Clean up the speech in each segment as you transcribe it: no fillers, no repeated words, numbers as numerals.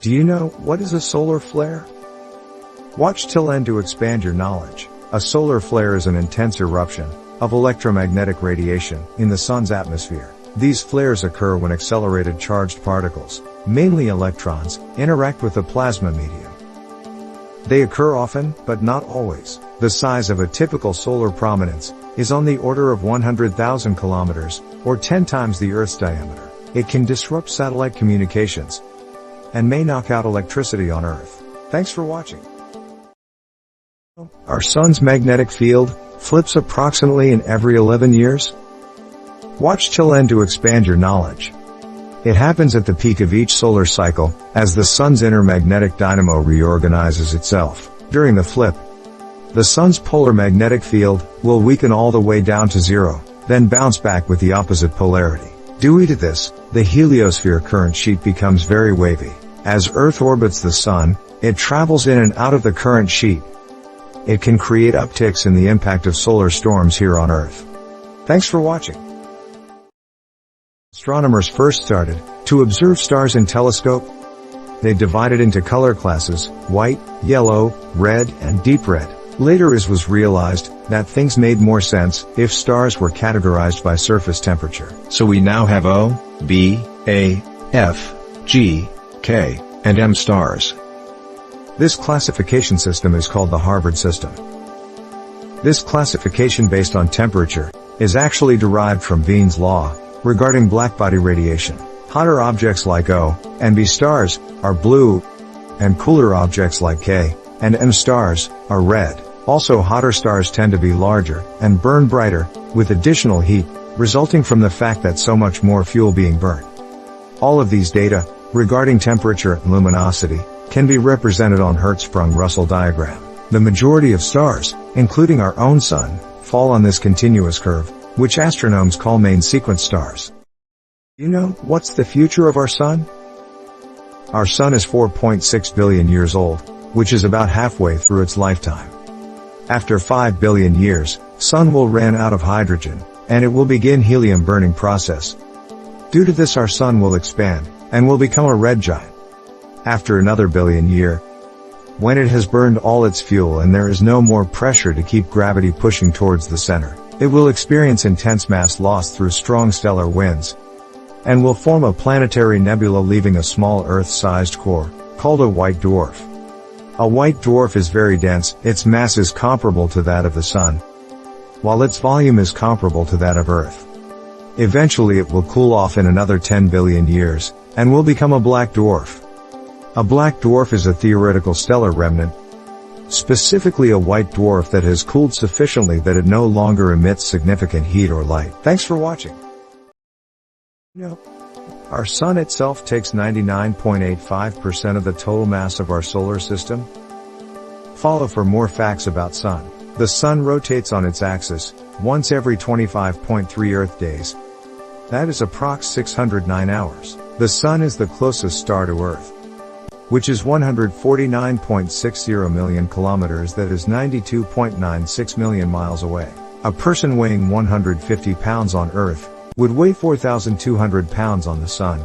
Do you know what is a solar flare? Watch till end to expand your knowledge. A solar flare is an intense eruption of electromagnetic radiation in the sun's atmosphere. These flares occur when accelerated charged particles, mainly electrons, interact with the plasma medium. They occur often, but not always. The size of a typical solar prominence is on the order of 100,000 kilometers, or 10 times the Earth's diameter. It can disrupt satellite communications and may knock out electricity on Earth. Thanks for watching. Our sun's magnetic field flips approximately in every 11 years. Watch till end to expand your knowledge. It happens at the peak of each solar cycle, as the sun's inner magnetic dynamo reorganizes itself. During the flip, the sun's polar magnetic field will weaken all the way down to zero, then bounce back with the opposite polarity. Due to this, the heliosphere current sheet becomes very wavy. As Earth orbits the sun, it travels in and out of the current sheet. It can create upticks in the impact of solar storms here on Earth. Thanks for watching. Astronomers first started to observe stars in telescope. They divided into color classes: white, yellow, red, and deep red. Later it was realized that things made more sense if stars were categorized by surface temperature. So we now have O, B, A, F, G, K, and M stars. This classification system is called the Harvard system. This classification based on temperature is actually derived from Wien's law regarding blackbody radiation. Hotter objects like O and B stars are blue, and cooler objects like K and M stars are red. Also, hotter stars tend to be larger and burn brighter, with additional heat resulting from the fact that so much more fuel being burnt. All of these data regarding temperature and luminosity can be represented on Hertzsprung-Russell diagram. The majority of stars, including our own sun, fall on this continuous curve, which astronomers call main sequence stars. You know what's the future of our sun? Our sun is 4.6 billion years old, which is about halfway through its lifetime. After 5 billion years, sun will run out of hydrogen, and it will begin helium burning process. Due to this, our sun will expand and will become a red giant. After another billion year, when it has burned all its fuel and there is no more pressure to keep gravity pushing towards the center, it will experience intense mass loss through strong stellar winds, and will form a planetary nebula, leaving a small Earth-sized core, called a white dwarf. A white dwarf is very dense. Its mass is comparable to that of the Sun, while its volume is comparable to that of Earth. Eventually it will cool off in another 10 billion years, and will become a black dwarf. A black dwarf is a theoretical stellar remnant, specifically a white dwarf that has cooled sufficiently that it no longer emits significant heat or light. Thanks for watching. Our sun itself takes 99.85% of the total mass of our solar system. Follow for more facts about sun. The sun rotates on its axis once every 25.3 Earth days. That is approx 609 hours. The sun is the closest star to Earth, which is 149.60 million kilometers, that is 92.96 million miles away. A person weighing 150 pounds on Earth would weigh 4,200 pounds on the sun,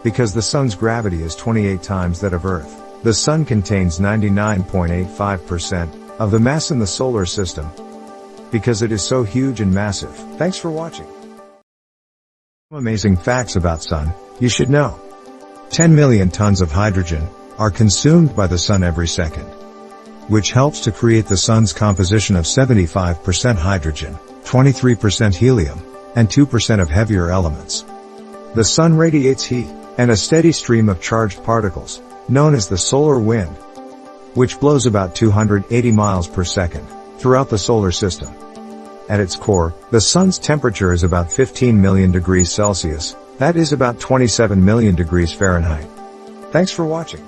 because the sun's gravity is 28 times that of Earth. The sun contains 99.85% of the mass in the solar system, because it is so huge and massive. Thanks for watching. Amazing facts about sun you should know. 10 million tons of hydrogen are consumed by the sun every second, which helps to create the sun's composition of 75% hydrogen, 23% helium, and 2% of heavier elements. The sun radiates heat and a steady stream of charged particles, known as the solar wind, which blows about 280 miles per second throughout the solar system. At its core, the sun's temperature is about 15 million degrees Celsius, that is about 27 million degrees Fahrenheit. Thanks for watching.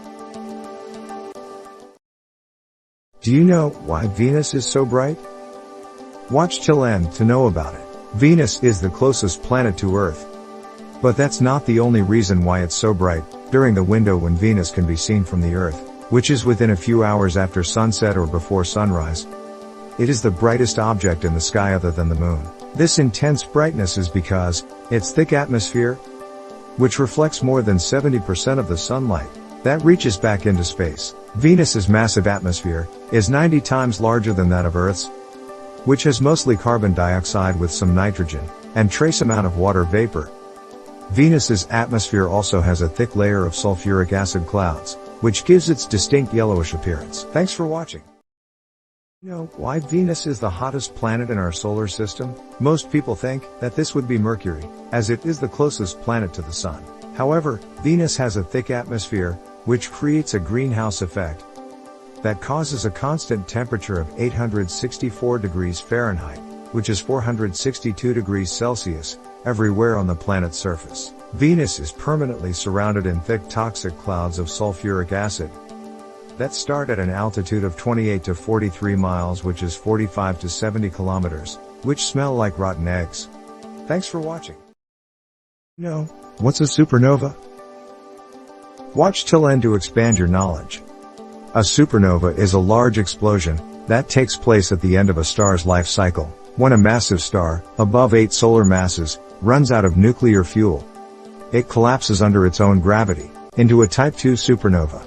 Do you know why Venus is so bright? Watch till end to know about it. Venus is the closest planet to Earth, but that's not the only reason why it's so bright. During the window when Venus can be seen from the Earth, which is within a few hours after sunset or before sunrise, it is the brightest object in the sky other than the moon. This intense brightness is because its thick atmosphere, which reflects more than 70% of the sunlight, that reaches back into space. Venus's massive atmosphere is 90 times larger than that of Earth's, which has mostly carbon dioxide with some nitrogen, and trace amount of water vapor. Venus's atmosphere also has a thick layer of sulfuric acid clouds, which gives its distinct yellowish appearance. Thanks for watching. You know why Venus is the hottest planet in our solar system? Most people think that this would be Mercury, as it is the closest planet to the Sun. However, Venus has a thick atmosphere, which creates a greenhouse effect that causes a constant temperature of 864 degrees Fahrenheit, which is 462 degrees Celsius, everywhere on the planet's surface. Venus is permanently surrounded in thick toxic clouds of sulfuric acid that start at an altitude of 28 to 43 miles, which is 45 to 70 kilometers, which smell like rotten eggs. Thanks for watching. You know, what's a supernova? Watch till end to expand your knowledge. A supernova is a large explosion that takes place at the end of a star's life cycle, when a massive star, above 8 solar masses, runs out of nuclear fuel. It collapses under its own gravity into a Type II supernova.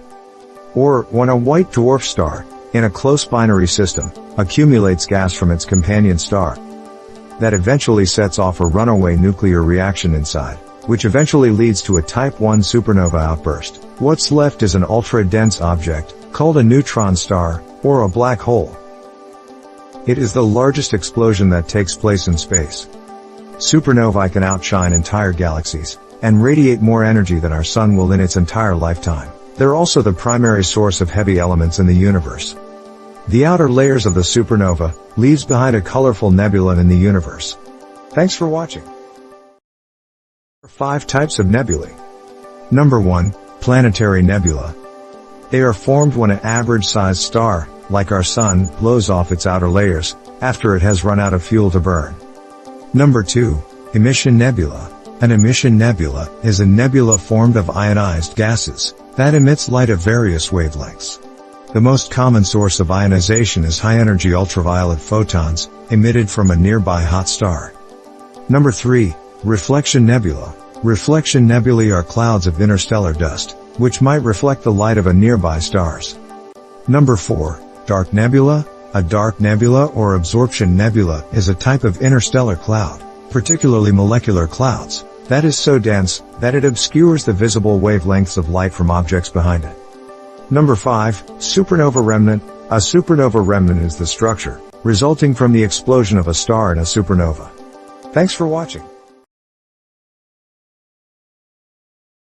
Or when a white dwarf star, in a close binary system, accumulates gas from its companion star that eventually sets off a runaway nuclear reaction inside, which eventually leads to a Type I supernova outburst. What's left is an ultra-dense object, called a neutron star, or a black hole. It is the largest explosion that takes place in space. Supernovae can outshine entire galaxies, and radiate more energy than our Sun will in its entire lifetime. They're also the primary source of heavy elements in the universe. The outer layers of the supernova leaves behind a colorful nebula in the universe. Thanks for watching. 5 types of nebulae. Number 1, planetary nebula. They are formed when an average-sized star, like our Sun, blows off its outer layers after it has run out of fuel to burn. Number 2, Emission Nebula. An emission nebula is a nebula formed of ionized gases that emits light of various wavelengths. The most common source of ionization is high-energy ultraviolet photons emitted from a nearby hot star. Number 3, Reflection Nebula. Reflection nebulae are clouds of interstellar dust, which might reflect the light of a nearby stars. Number 4, Dark Nebula. A dark nebula or absorption nebula is a type of interstellar cloud, particularly molecular clouds, that is so dense that it obscures the visible wavelengths of light from objects behind it. Number 5, Supernova Remnant. A supernova remnant is the structure resulting from the explosion of a star in a supernova. Thanks for watching.